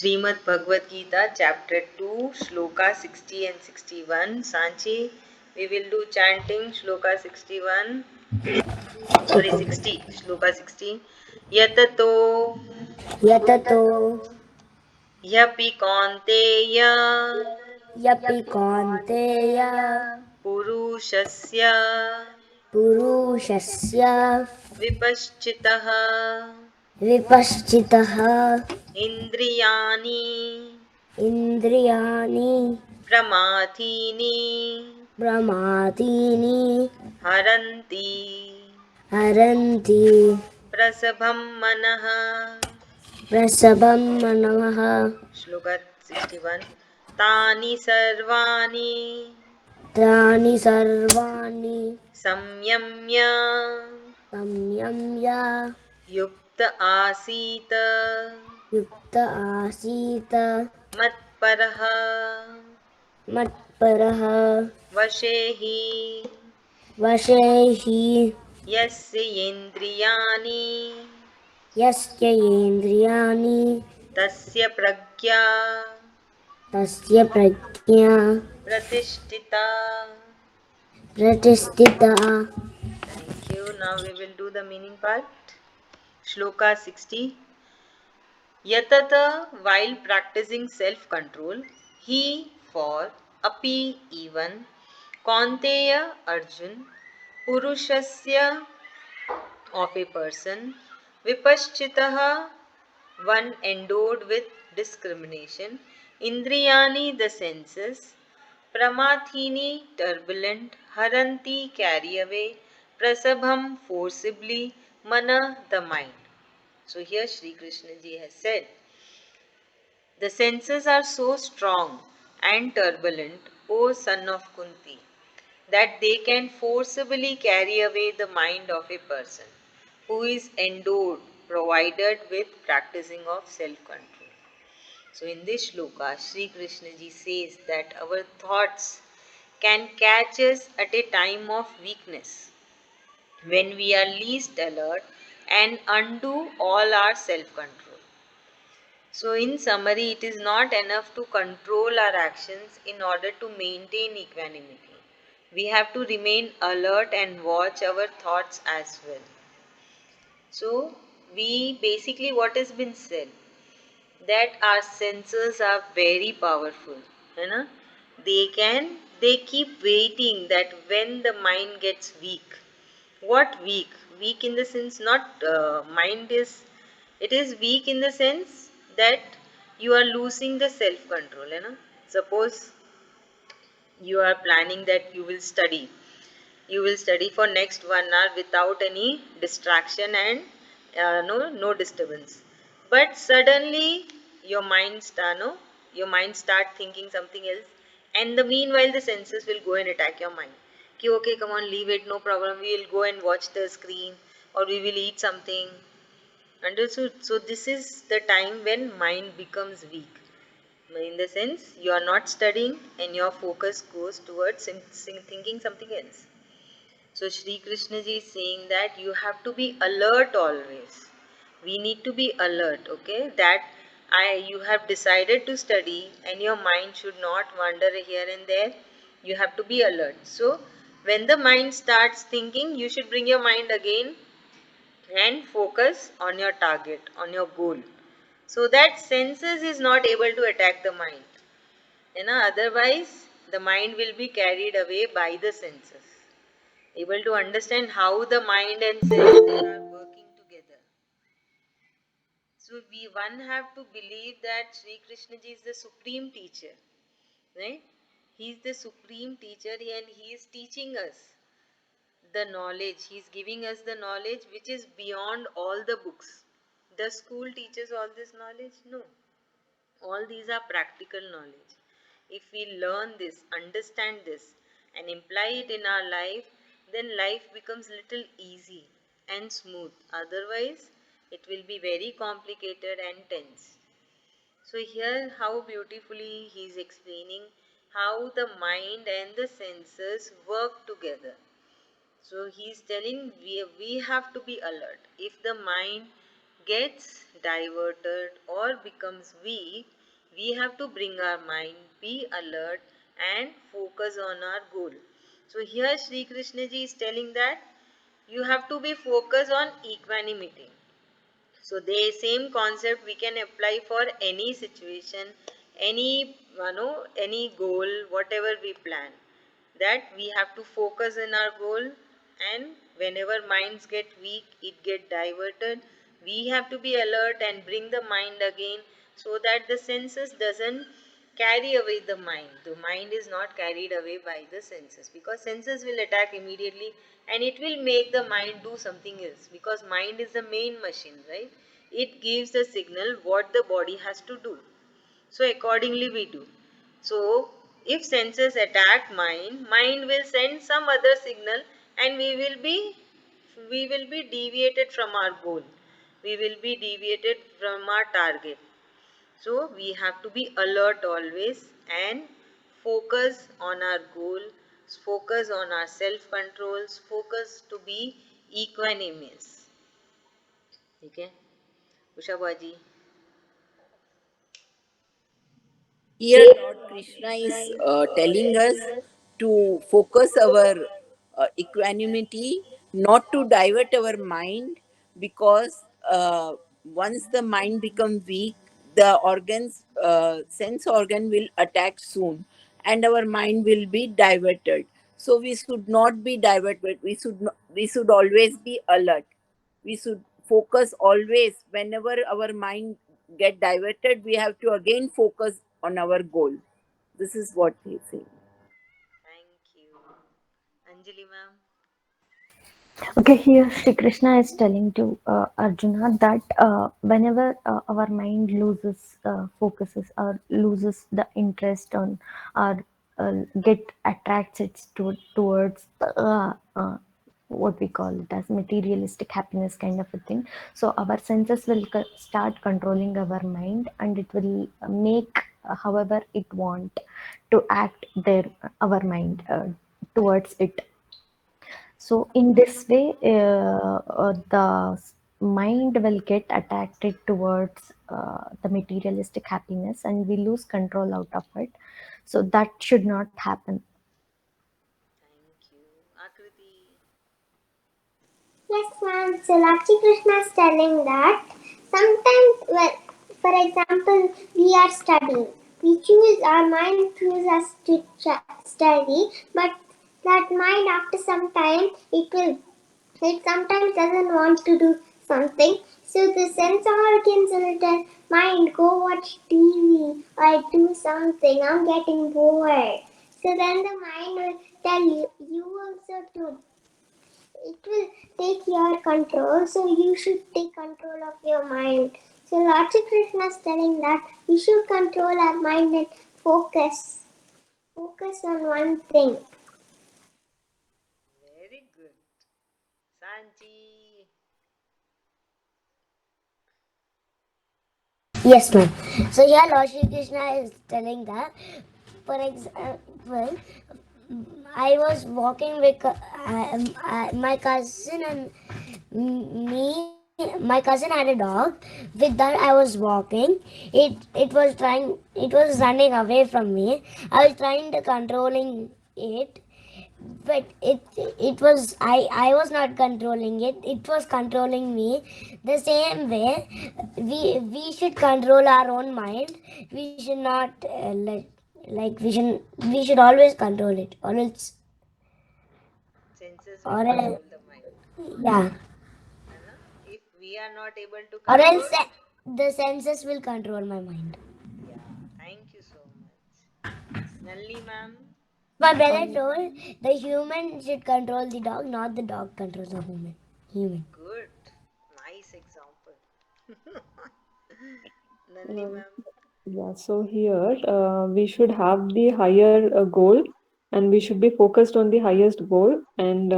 Srimad Bhagwad Gita, chapter 2, Sloka 60 and 61. Sanchi, we will do chanting Sloka 61. Sorry, 60. Sloka 60. Yatato यततो yapi kaunteya यपि Kaunteya purushasya पुरुषस्य vipaschitaha विपश्चितः indriyani इन्द्रियाणि pramathini प्रमादीनि haranti हरन्ति prasabham manaha. प्रसभं मनः Shloka 61. Tani sarvani तानि सर्वाणि samyamya संयम्य yukta asita युक्त आसीत् matparaha मत्परः vashehi वशे हि yasya yendriyani यस्य इन्द्रियाणि tasya pragya तस्य प्रज्ञा pratishtita. प्रतिष्ठिता Thank you. Now we will do the meaning part. Shloka 60. Yatata, while practicing self-control, he, for, api, even, Kaunteya, Arjun, Purushasya, of a person, Vipaschitaha, one endowed with discrimination, Indriyani, the senses, Pramathini, turbulent, Haranti, carry away, Prasabham, forcibly, Mana, the mind. So here Sri Krishna ji has said, the senses are so strong and turbulent, O son of Kunti, that they can forcibly carry away the mind of a person who is endowed, provided with practicing of self-control. So in this shloka, Sri Krishna ji says that our thoughts can catch us at a time of weakness when we are least alert and undo all our self-control. So, in summary, it is not enough to control our actions in order to maintain equanimity. We have to remain alert and watch our thoughts as well. So, we basically what has been said that our senses are very powerful. You know? They keep waiting that when the mind gets weak. What weak? Weak in the sense not mind is, it is weak in the sense that you are losing the self control. You know? Suppose you are planning that you will study for next 1 hour without any distraction and no disturbance, but suddenly your mind start no your mind start thinking something else, and the meanwhile the senses will go and attack your mind. Ki, okay, come on, leave it, no problem, we will go and watch the screen, or we will eat something. Understood? So this is the time when mind becomes weak, in the sense you are not studying and your focus goes towards thinking something else. So Shri Krishna ji is saying that you have to be alert always. We need to be alert, okay? That you have decided to study and your mind should not wander here and there. You have to be alert. So when the mind starts thinking, you should bring your mind again and focus on your target, on your goal. So that senses is not able to attack the mind. Otherwise the mind will be carried away by the senses, able to understand how the mind and senses are working together. So we one have to believe that Sri Krishna ji is the supreme teacher, right? He is the supreme teacher and he is teaching us the knowledge. He is giving us the knowledge which is beyond all the books. Does school teaches all this knowledge? No. All these are practical knowledge. If we learn this, understand this, and apply it in our life, then life becomes little easy and smooth. Otherwise, it will be very complicated and tense. So here how beautifully he is explaining how the mind and the senses work together. So he is telling we have to be alert. If the mind gets diverted or becomes weak, we have to bring our mind, be alert, and focus on our goal. So here Sri Krishna ji is telling that you have to be focused on equanimity. So the same concept we can apply for any situation, any any goal, whatever we plan. That we have to focus in our goal, and whenever minds get weak, it get diverted. We have to be alert and bring the mind again, so that the senses doesn't carry away the mind. The mind is not carried away by the senses, because senses will attack immediately, and it will make the mind do something else, because mind is the main machine, right? It gives the signal what the body has to do. So accordingly we do. So if senses attack mind, mind will send some other signal, and we will be deviated from our goal. We will be deviated from our target. So we have to be alert always and focus on our goal, focus on our self controls, focus to be equanimous. Okay? Usha Baji. Here, Lord Krishna is telling us to focus our equanimity, not to divert our mind, because once the mind becomes weak, the organs, sense organ will attack soon, and our mind will be diverted. So we should not be diverted. We should always be alert. We should focus always. Whenever our mind get diverted, we have to again focus on our goal. This is what he is saying. Thank you. Anjali ma'am. Okay, here Shri Krishna is telling to Arjuna that whenever our mind loses focuses or loses the interest on or get attracts it towards what we call it as materialistic happiness kind of a thing. So our senses will start controlling our mind, and it will make however it want to act their our mind towards it. So in this way, the mind will get attracted towards the materialistic happiness, and we lose control out of it. So that should not happen. Thank you. Akriti. Yes, ma'am. So Lakshmi Krishna is telling that sometimes, well, for example, we are studying. We choose, our mind chooses us to study, but that mind after some time, it sometimes doesn't want to do something. So the sense organs will tell mind, go watch TV or do something. I'm getting bored. So then the mind will tell you, you also do, it will take your control, so you should take control of your mind. So Lord Shri Krishna is telling that we should control our mind and focus on one thing. Very good. Sanchi. Yes, ma'am. So here Lord Shri Krishna is telling that, for example, I was walking with my cousin and me. My cousin had a dog. With that, I was walking. It was trying. It was running away from me. I was trying to controlling it, but I was not controlling it. It was controlling me. The same way, we should control our own mind. We should not we should always control it, Senses will or else, control the mind. yeah, है ना? If we are not able to or else control, the senses will control my mind. yeah. Thank you so much. Nalli ma'am. My brother Um, told the human should control the dog, not the dog controls the human. Good. Nice example. Nalli Um, ma'am. yeah, so here we should have the higher goal, and we should be focused on the highest goal, and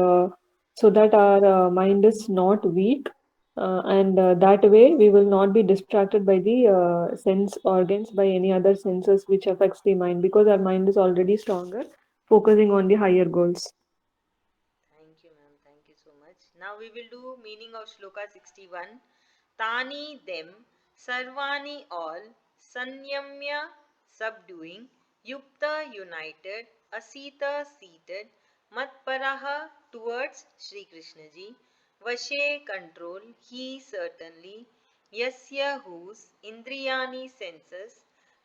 so that our mind is not weak, and that way we will not be distracted by the sense organs, by any other senses which affects the mind, because our mind is already stronger, focusing on the higher goals. Thank you, ma'am. Thank you so much. Now we will do meaning of Shloka 61. Tani them sarvani all sanyamya subduing yukta united asita seated matparaha towards Sri Krishna ji vashe control he certainly yasya whose indriyani senses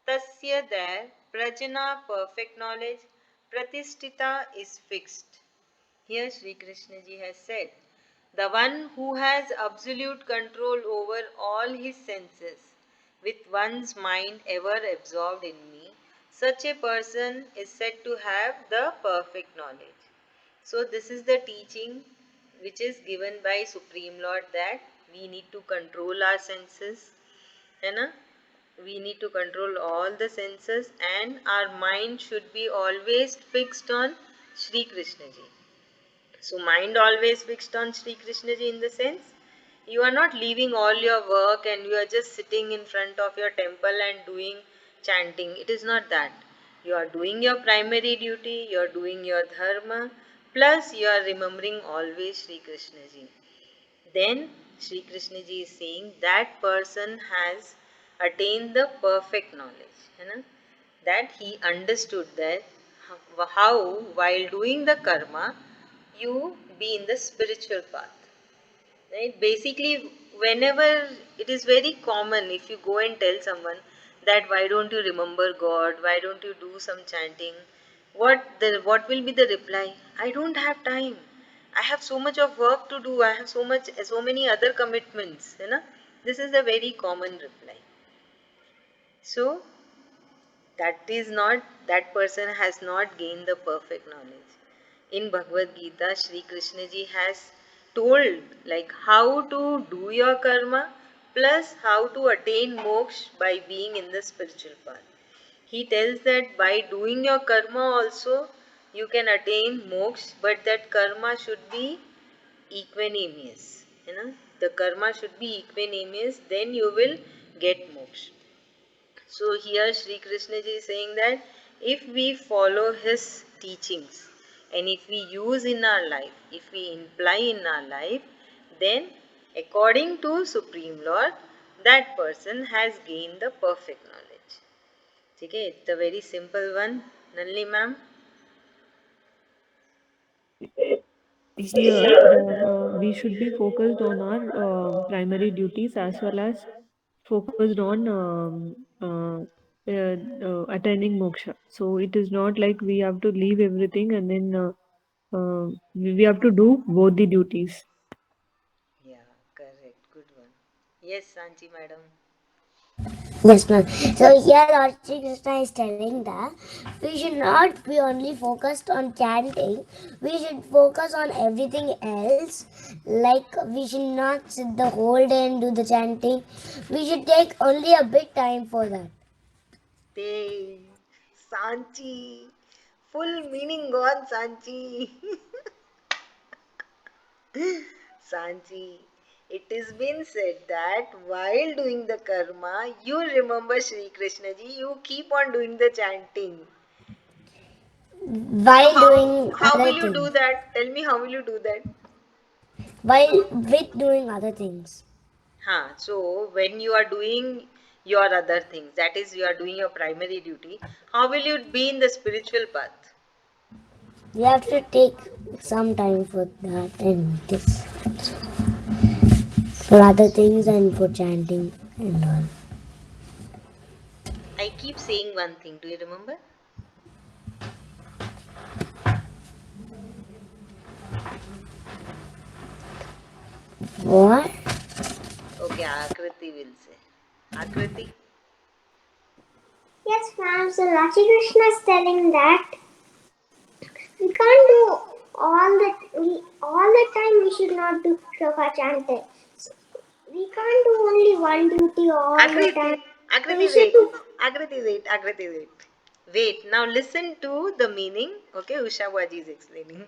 tasya there prajna perfect knowledge pratisthita is fixed. Here Sri Krishna ji has said, the one who has absolute control over all his senses, with one's mind ever absorbed in me, such a person is said to have the perfect knowledge. So, this is the teaching which is given by Supreme Lord that we need to control our senses. है ना? We need to control all the senses and our mind should be always fixed on Sri Krishna ji. So, mind always fixed on Sri Krishna ji in the sense you are not leaving all your work and you are just sitting in front of your temple and doing chanting. It is not that. You are doing your primary duty, you are doing your dharma, plus you are remembering always Sri Krishna ji. Then Sri Krishna ji is saying that person has attained the perfect knowledge. That he understood that how while doing the karma you be in the spiritual path. Right? Basically, whenever it is very common if you go and tell someone that why don't you remember God, why don't you do some chanting, what will be the reply? I don't have time. I have so much of work to do. I have so many other commitments. This is a very common reply. So that person has not gained the perfect knowledge. In Bhagavad Gita, Sri Krishna ji has told like how to do your karma plus how to attain moksha by being in the spiritual path. He tells that by doing your karma also you can attain moksha, but that karma should be equanimous. The karma should be equanimous, then you will get moksha. So here Sri Krishna ji is saying that if we follow his teachings and if we use in our life, if we imply in our life, then according to Supreme Lord, that person has gained the perfect knowledge. Okay, it's the very simple one, Nalini ma'am. Here, we should be focused on our primary duties as well as focused on attaining moksha. So it is not like we have to leave everything and then we have to do both the duties. Yeah, correct, good one. Yes, Sanchi madam. Yes, ma'am. So here Lord Shri Krishna is telling that we should not be only focused on chanting. We should focus on everything else. Like we should not sit the whole day and do the chanting. We should take only a bit time for that. Te, Sanchi, full meaning gone, Sanchi. Sanji, it is been said that while doing the karma, you remember Sri Krishna ji, you keep on doing the chanting. So While doing how other will you do things. that? Tell me how will you do that? While with doing other things. So when you are doing your other things, that is you are doing your primary duty, how will you be in the spiritual path? We have to take some time for that and this for other things and for chanting and all. I keep saying one thing, do you remember? What? Okay, Akriti will say. Akriti? Yes, ma'am. So Lord Krishna is telling that we can't do all the time. We should not do shloka chanting. So we can't do only one duty all the Akriti, time. So we Akriti, should wait. do. Akriti, wait. Wait, now listen to the meaning. Okay, Usha Baji is explaining.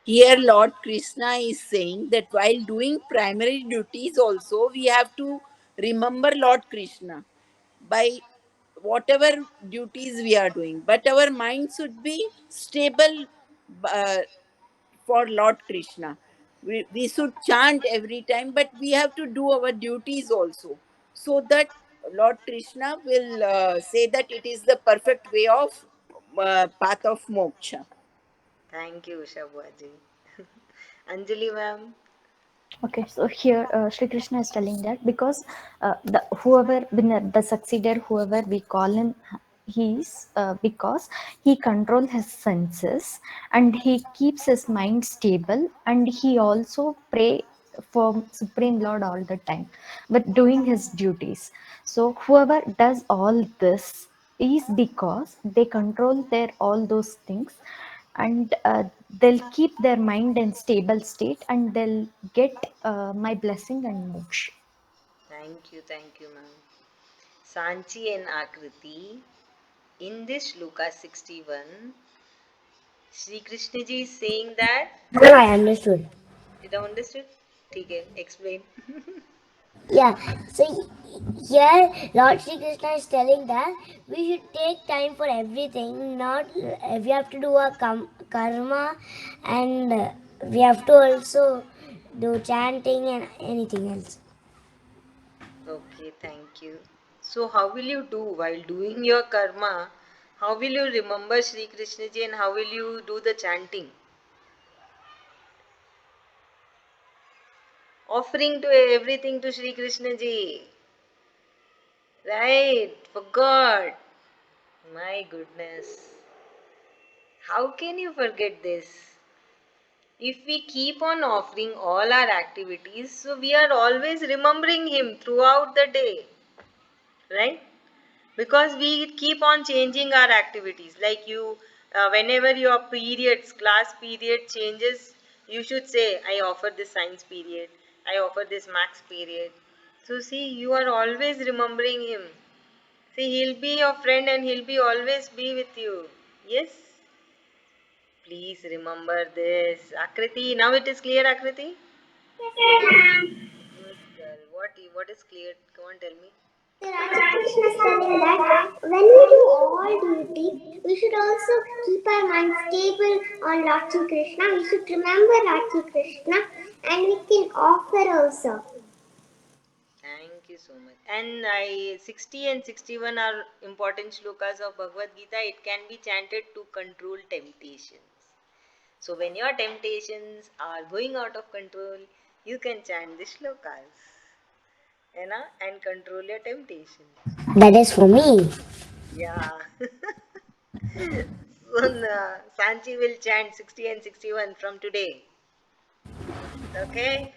Here, Lord Krishna is saying that while doing primary duties, also we have to remember Lord Krishna by whatever duties we are doing. But our mind should be stable uh, for Lord Krishna. we should chant every time, but we have to do our duties also, so that Lord Krishna will say that it is the perfect way of path of moksha. Thank you, Shabwaji. Anjali ma'am. Okay, so here Sri Krishna is telling that because the whoever winner, the succeeder, whoever we call him, he's because he control his senses and he keeps his mind stable and he also pray for Supreme Lord all the time, but doing his duties. So whoever does all this is because they control their all those things and they'll keep their mind in stable state and they'll get my blessing and moksha. Thank you, ma'am. Sanchi and Akriti. In this Sloka 61, Sri Krishna ji is saying that. No, I understood. You don't understood? Okay, explain. Yeah, so here Lord Shri Krishna is telling that we should take time for everything, not we have to do a karma and we have to also do chanting and anything else. Okay, thank you. So, how will you do while doing your karma? How will you remember Sri Krishna ji and how will you do the chanting? Offering to everything to Sri Krishna ji. Right, forgot. My goodness. How can you forget this? If we keep on offering all our activities, so we are always remembering Him throughout the day, right? Because we keep on changing our activities. Like you, whenever your periods, class period changes, you should say, I offer this science period, I offer this max period. So, see, you are always remembering Him. See, He'll be your friend and He'll be always be with you. Yes? Please remember this. Akriti, now it is clear, Akriti? Good girl. What is clear? Come on, tell me. So Raja Krishna is telling that when we do all duty, we should also keep our mind stable on Lord Shri Krishna. We should remember Lord Shri Krishna and we can offer also. Thank you so much. And I 60 and 61 are important shlokas of Bhagavad Gita. It can be chanted to control temptations. So when your temptations are going out of control, you can chant the shlokas, you know, and control your temptation. That is for me. Yeah. So Sanchi will chant 60 and 61 from today. Okay?